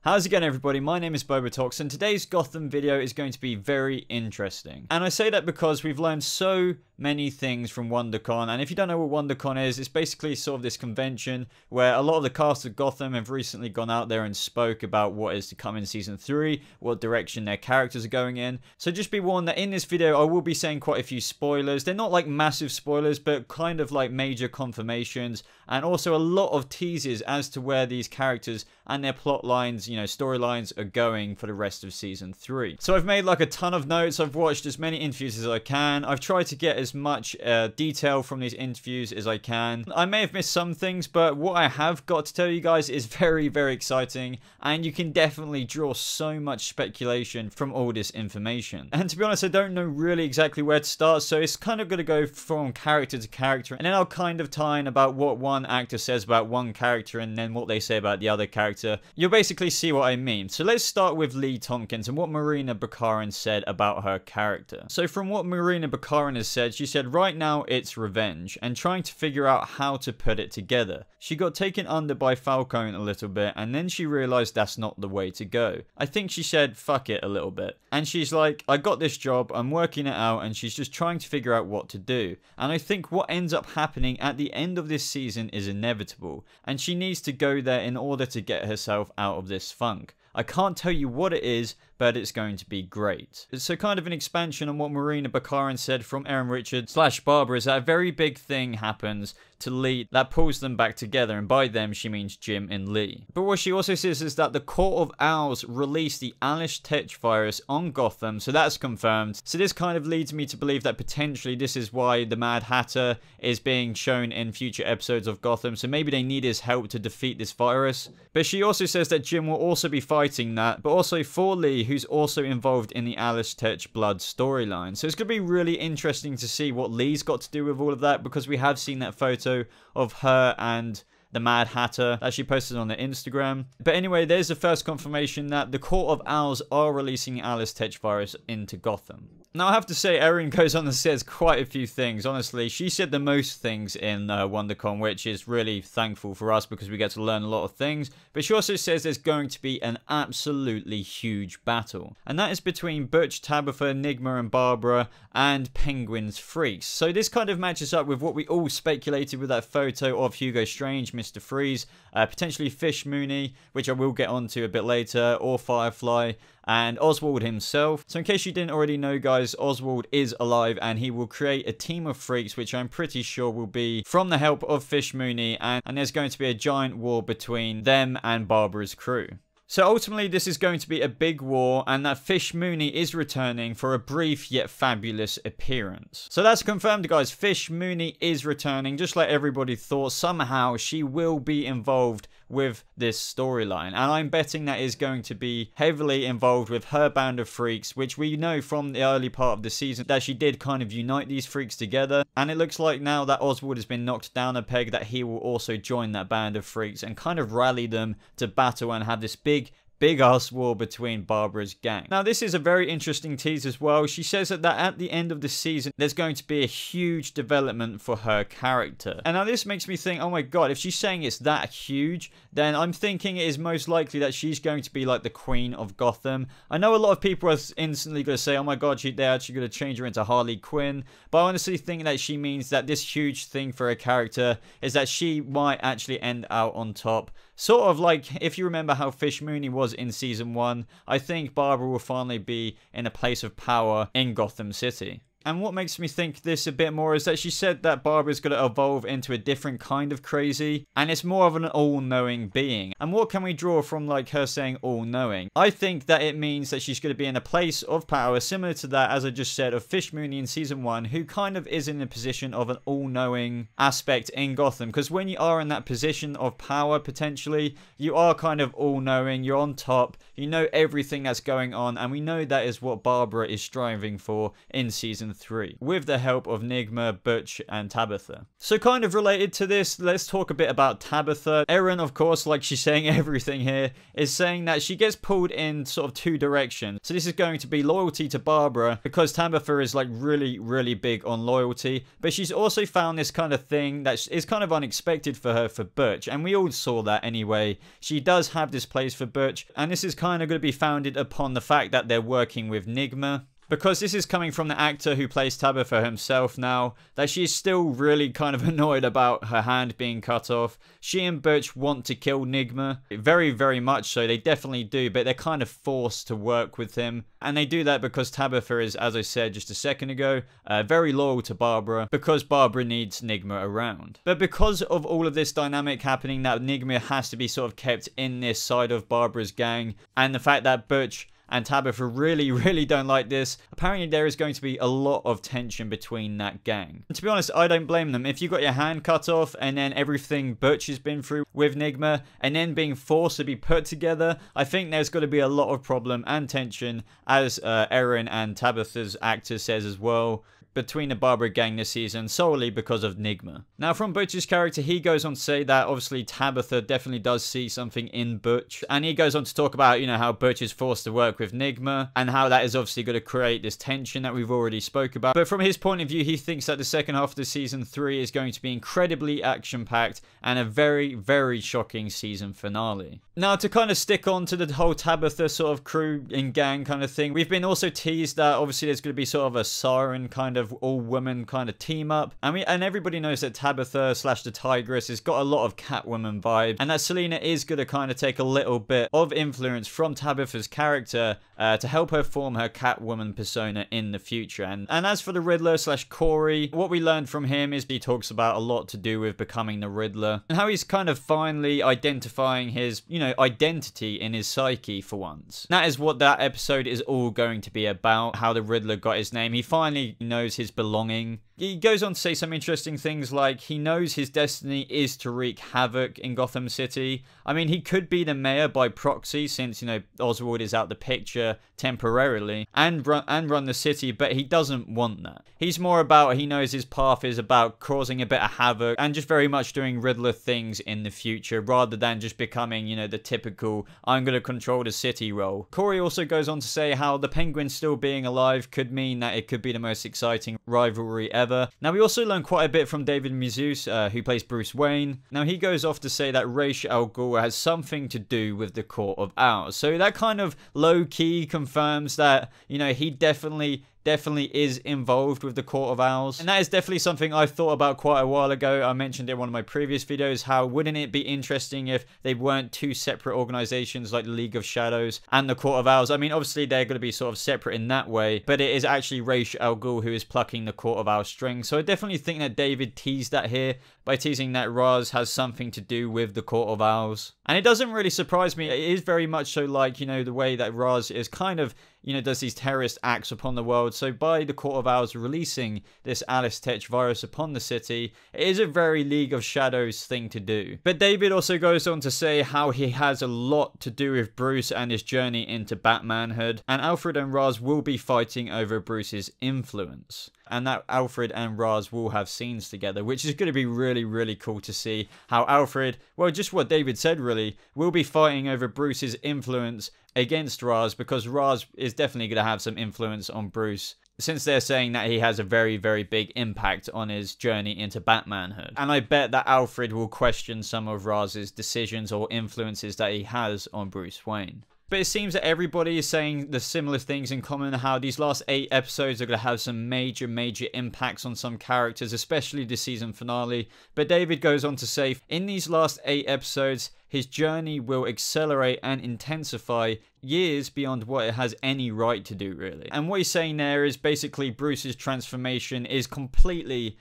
How's it going, everybody? My name is BobaTalks, and today's Gotham video is going to be very interesting. And I say that because we've learned so many things from WonderCon, and if you don't know what WonderCon is, it's basically sort of this convention where a lot of the cast of Gotham have recently gone out there and spoke about what is to come in Season 3, what direction their characters are going in. So just be warned that in this video I will be saying quite a few spoilers. They're not like massive spoilers, but kind of like major confirmations, and also a lot of teasers as to where these characters and their plot lines, storylines are going for the rest of Season 3. So I've made like a ton of notes. I've watched as many interviews as I can. I've tried to get as much detail from these interviews as I can. I may have missed some things, but what I have got to tell you guys is very, very exciting, and you can definitely draw so much speculation from all this information. And to be honest, I don't know really exactly where to start, so it's kind of going to go from character to character, and then I'll kind of tie in about what one actor says about one character and then what they say about the other character. You'll basically see what I mean. So let's start with Lee Thompkins and what Marina Bakarin said about her character. So from what Marina Bakarin has said, she said right now it's revenge and trying to figure out how to put it together. She got taken under by Falcone a little bit, and then she realized that's not the way to go. I think she said fuck it a little bit. And she's like, I got this job, I'm working it out, and she's just trying to figure out what to do. And I think what ends up happening at the end of this season is inevitable, and she needs to go there in order to get herself out of this funk. I can't tell you what it is, but it's going to be great. So kind of an expansion on what Marina Bakarin said from Aaron Richards / Barbara is that a very big thing happens to Lee that pulls them back together, and by them she means Jim and Lee. But what she also says is that the Court of Owls released the Alice Tetch virus on Gotham, so that's confirmed. So this kind of leads me to believe that potentially this is why the Mad Hatter is being shown in future episodes of Gotham, so maybe they need his help to defeat this virus. But she also says that Jim will also be fighting that, but also for Lee, who's also involved in the Alice Tetch blood storyline. So it's going to be really interesting to see what Lee's got to do with all of that, because we have seen that photo of her and the Mad Hatter that she posted on their Instagram. But anyway, there's the first confirmation that the Court of Owls are releasing Alice Tetch virus into Gotham. Now I have to say, Erin goes on and says quite a few things. Honestly, she said the most things in WonderCon, which is really thankful for us because we get to learn a lot of things. But she also says there's going to be an absolutely huge battle, and that is between Butch, Tabitha, Nigma and Barbara and Penguin's Freaks. So this kind of matches up with what we all speculated with that photo of Hugo Strange, Mr. Freeze, potentially Fish Mooney, which I will get onto a bit later, or Firefly, and Oswald himself. So in case you didn't already know, guys, Oswald is alive, and he will create a team of freaks, which I'm pretty sure will be from the help of Fish Mooney, and there's going to be a giant war between them and Barbara's crew. So ultimately this is going to be a big war, and that Fish Mooney is returning for a brief yet fabulous appearance. So that's confirmed, guys. Fish Mooney is returning, just like everybody thought. Somehow she will be involved with this storyline, and I'm betting that is going to be heavily involved with her band of freaks, which we know from the early part of the season that she did kind of unite these freaks together. And it looks like now that Oswald has been knocked down a peg, that he will also join that band of freaks and kind of rally them to battle and have this big ass war between Barbara's gang. Now this is a very interesting tease as well. She says that at the end of the season there's going to be a huge development for her character. And now this makes me think, oh my god, if she's saying it's that huge, then I'm thinking it is most likely that she's going to be like the Queen of Gotham. I know a lot of people are instantly going to say, oh my god, they're actually going to change her into Harley Quinn, but I honestly think that she means that this huge thing for her character is that she might actually end out on top. Sort of like, if you remember how Fish Mooney was in Season 1, I think Barbara will finally be in a place of power in Gotham City. And what makes me think this a bit more is that she said that Barbara's going to evolve into a different kind of crazy, and it's more of an all-knowing being. And what can we draw from like her saying all-knowing? I think that it means that she's going to be in a place of power similar to that, as I just said, of Fish Mooney in Season 1, who kind of is in a position of an all-knowing aspect in Gotham. Because when you are in that position of power, potentially, you are kind of all-knowing, you're on top, you know everything that's going on, and we know that is what Barbara is striving for in Season 3, with the help of Nigma, Butch, and Tabitha. So kind of related to this, let's talk a bit about Tabitha. Erin, of course, like she's saying everything here, is saying that she gets pulled in sort of 2 directions. So this is going to be loyalty to Barbara, because Tabitha is like really big on loyalty, but she's also found this kind of thing that is kind of unexpected for her for Butch, and we all saw that anyway. She does have this place for Butch, and this is kind of going to be founded upon the fact that they're working with Nigma. Because this is coming from the actor who plays Tabitha himself now, that she's still really kind of annoyed about her hand being cut off. She and Butch want to kill Nigma. Very much so. They definitely do, but they're kind of forced to work with him. And they do that because Tabitha is, as I said just a second ago, very loyal to Barbara, because Barbara needs Nigma around. But because of all of this dynamic happening, that Nigma has to be sort of kept in this side of Barbara's gang, and the fact that Butch and Tabitha really don't like this, apparently there is going to be a lot of tension between that gang. And to be honest, I don't blame them. If you got your hand cut off and then everything Butch has been through with Nigma and then being forced to be put together, I think there's got to be a lot of problem and tension, as Erin and Tabitha's actor says as well, between the Barbara gang this season, solely because of Nigma. Now, from Butch's character, he goes on to say that obviously Tabitha definitely does see something in Butch, and he goes on to talk about, you know, how Butch is forced to work with Nigma, and how that is obviously going to create this tension that we've already spoke about. But from his point of view, he thinks that the second half of the season 3 is going to be incredibly action-packed and a very shocking season finale. Now, to kind of stick on to the whole Tabitha sort of crew and gang kind of thing, we've been also teased that obviously there's going to be sort of a Siren kind of all-woman kind of team up, and everybody knows that Tabitha / the Tigress has got a lot of Catwoman vibe, and that Selina is going to kind of take a little bit of influence from Tabitha's character to help her form her Catwoman persona in the future. And as for the Riddler / Corey, what we learned from him is he talks about a lot to do with becoming the Riddler, and how he's kind of finally identifying his, you know, identity in his psyche for once. That is what that episode is all going to be about, how the Riddler got his name. He finally knows his belonging. He goes on to say some interesting things like he knows his destiny is to wreak havoc in Gotham City. I mean, he could be the mayor by proxy since, you know, Oswald is out the picture temporarily and run the city, but he doesn't want that. He's more about, he knows his path is about causing a bit of havoc and just very much doing Riddler things in the future rather than just becoming, you know, the typical I'm going to control the city role. Corey also goes on to say how the Penguin still being alive could mean that it could be the most exciting rivalry ever. Now, we also learn quite a bit from David Mazouz, who plays Bruce Wayne. Now, he goes off to say that Ra's al Ghul has something to do with the Court of Owls. So that kind of low-key confirms that, you know, he definitely is involved with the Court of Owls. And that is definitely something I thought about quite a while ago. I mentioned it in one of my previous videos, how wouldn't it be interesting if they weren't 2 separate organizations like the League of Shadows and the Court of Owls. I mean, obviously they're going to be sort of separate in that way, but it is actually Ra's al Ghul who is plucking the Court of Owls strings. So I definitely think that David teased that here by teasing that Ra's has something to do with the Court of Owls. And it doesn't really surprise me. It is very much so like, you know, the way that Ra's is kind of, you know, does these terrorist acts upon the world. So by the Court of Owls releasing this Alice Tech virus upon the city, it is a very League of Shadows thing to do. But David also goes on to say how he has a lot to do with Bruce and his journey into Batmanhood, and Alfred and Ra's will be fighting over Bruce's influence. And that Alfred and Ra's will have scenes together, which is going to be really cool to see how Alfred, well, just what David said really, will be fighting over Bruce's influence against Ra's, because Ra's is definitely going to have some influence on Bruce, since they're saying that he has a very big impact on his journey into Batmanhood. And I bet that Alfred will question some of Raz's decisions or influences that he has on Bruce Wayne. But it seems that everybody is saying the similar things in common, how these last 8 episodes are going to have some major impacts on some characters, especially the season finale. But David goes on to say, in these last 8 episodes, his journey will accelerate and intensify years beyond what it has any right to do, really. And what he's saying there is basically Bruce's transformation is completely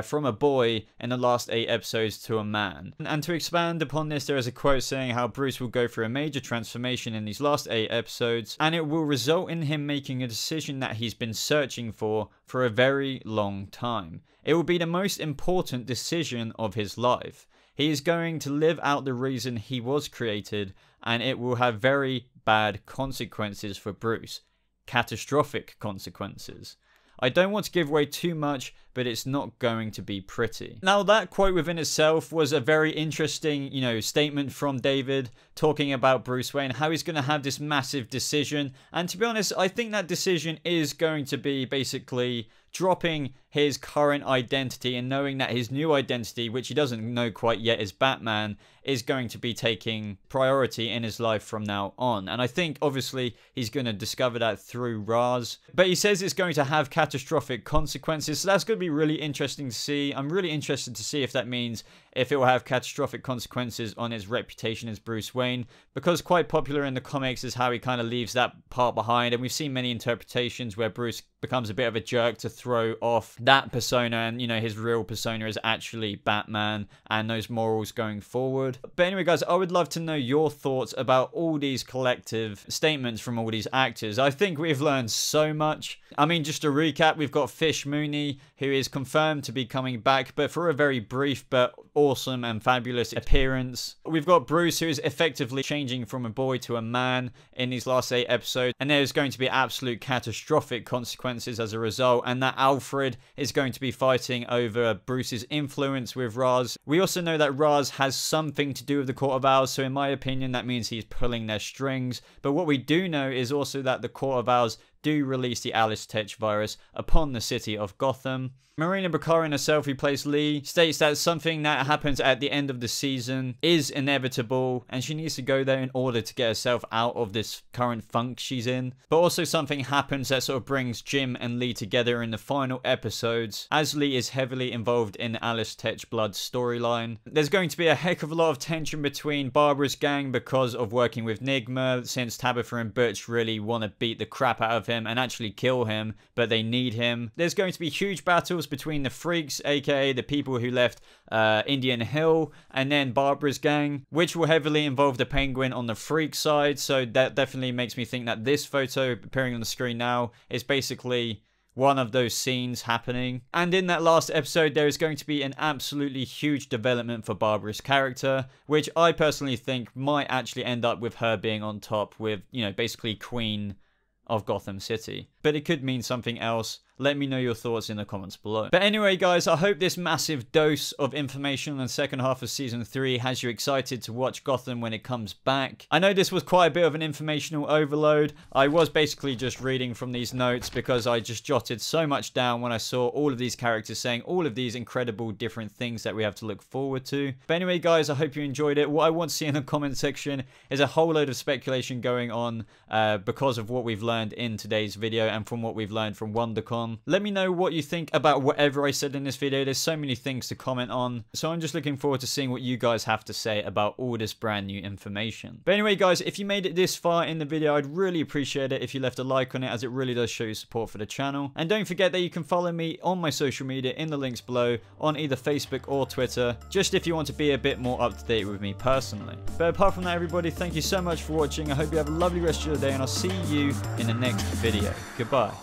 from a boy in the last 8 episodes to a man. And to expand upon this, there is a quote saying how Bruce will go through a major transformation in these last 8 episodes, and it will result in him making a decision that he's been searching for a very long time. It will be the most important decision of his life. He is going to live out the reason he was created, and it will have very bad consequences for Bruce. Catastrophic consequences. I don't want to give away too much, but it's not going to be pretty. Now, that quote within itself was a very interesting, statement from David, talking about Bruce Wayne, how he's going to have this massive decision. And to be honest, I think that decision is going to be basically dropping his current identity and knowing that his new identity, which he doesn't know quite yet, is Batman, is going to be taking priority in his life from now on. And I think obviously he's going to discover that through Ra's, but he says it's going to have catastrophic consequences, so that's going to be really interesting to see. I'm really interested to see if that means if it will have catastrophic consequences on his reputation as Bruce Wayne, because quite popular in the comics is how he kind of leaves that part behind, and we've seen many interpretations where Bruce becomes a bit of a jerk to throw off that persona, and his real persona is actually Batman and those morals going forward. But anyway, guys, I would love to know your thoughts about all these collective statements from all these actors. I think we've learned so much. I mean, just to recap, we've got Fish Mooney, who is confirmed to be coming back, but for a very brief but awesome and fabulous appearance. We've got Bruce, who is effectively changing from a boy to a man in these last 8 episodes, and there's going to be absolute catastrophic consequences as a result, and that Alfred is going to be fighting over Bruce's influence with Ra's. We also know that Ra's has something to do with the Court of Owls, so in my opinion that means he's pulling their strings. But what we do know is also that the Court of Owls do release the Alice Tetch virus upon the city of Gotham. Marina Bakarin herself, who plays Lee, states that something that happens at the end of the season is inevitable and she needs to go there in order to get herself out of this current funk she's in. But also something happens that sort of brings Jim and Lee together in the final episodes, as Lee is heavily involved in the Alice Tetch Blood storyline. There's going to be a heck of a lot of tension between Barbara's gang because of working with Nigma, since Tabitha and Butch really want to beat the crap out of him and actually kill him, but they need him. There's going to be huge battles between the Freaks, aka the people who left Indian Hill, and then Barbara's gang, which will heavily involve the Penguin on the Freak side. So that definitely makes me think that this photo appearing on the screen now is basically one of those scenes happening. And in that last episode, there is going to be an absolutely huge development for Barbara's character, which I personally think might actually end up with her being on top with, basically Queen of Gotham City. But it could mean something else. Let me know your thoughts in the comments below. But anyway, guys, I hope this massive dose of information on the second half of Season 3 has you excited to watch Gotham when it comes back. I know this was quite a bit of an informational overload. I was basically just reading from these notes because I just jotted so much down when I saw all of these characters saying all of these incredible different things that we have to look forward to. But anyway, guys, I hope you enjoyed it. What I want to see in the comment section is a whole load of speculation going on because of what we've learned in today's video and from what we've learned from WonderCon. Let me know what you think about whatever I said in this video. There's so many things to comment on, so I'm just looking forward to seeing what you guys have to say about all this brand new information. But anyway, guys, if you made it this far in the video, I'd really appreciate it if you left a like on it, as it really does show your support for the channel. And don't forget that you can follow me on my social media in the links below on either Facebook or Twitter, just if you want to be a bit more up to date with me personally. But apart from that, everybody, thank you so much for watching. I hope you have a lovely rest of your day, and I'll see you in the next video. Goodbye.